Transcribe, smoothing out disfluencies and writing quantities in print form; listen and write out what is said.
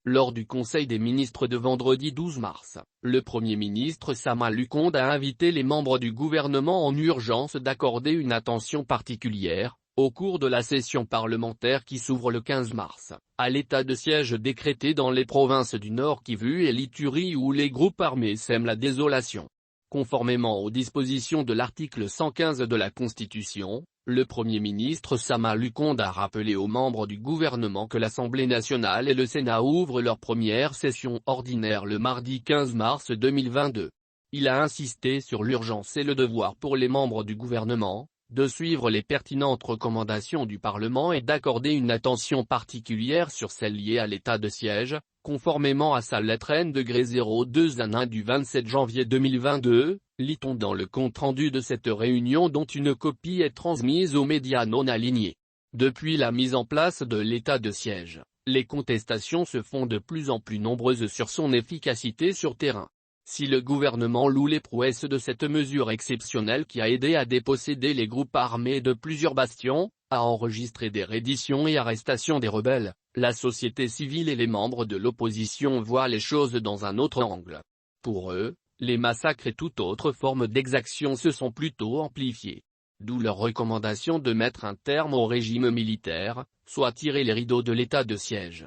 Lors du Conseil des ministres de vendredi 12 mars, le Premier ministre Sama Lukonde a invité les membres du gouvernement en urgence d'accorder une attention particulière, au cours de la session parlementaire qui s'ouvre le 15 mars, à l'état de siège décrété dans les provinces du Nord Kivu et l'Ituri où les groupes armés sèment la désolation. Conformément aux dispositions de l'article 115 de la Constitution, le Premier ministre Sama Lukonde a rappelé aux membres du gouvernement que l'Assemblée nationale et le Sénat ouvrent leur première session ordinaire le mardi 15 mars 2022. Il a insisté sur l'urgence et le devoir pour les membres du gouvernement, de suivre les pertinentes recommandations du Parlement et d'accorder une attention particulière sur celles liées à l'état de siège, conformément à sa lettre N-02-1 du 27 janvier 2022, lit-on dans le compte-rendu de cette réunion dont une copie est transmise aux médias non alignés. Depuis la mise en place de l'état de siège, les contestations se font de plus en plus nombreuses sur son efficacité sur terrain. Si le gouvernement loue les prouesses de cette mesure exceptionnelle qui a aidé à déposséder les groupes armés de plusieurs bastions, à enregistrer des redditions et arrestations des rebelles, la société civile et les membres de l'opposition voient les choses dans un autre angle. Pour eux, les massacres et toute autre forme d'exaction se sont plutôt amplifiés. D'où leur recommandation de mettre un terme au régime militaire, soit tirer les rideaux de l'état de siège.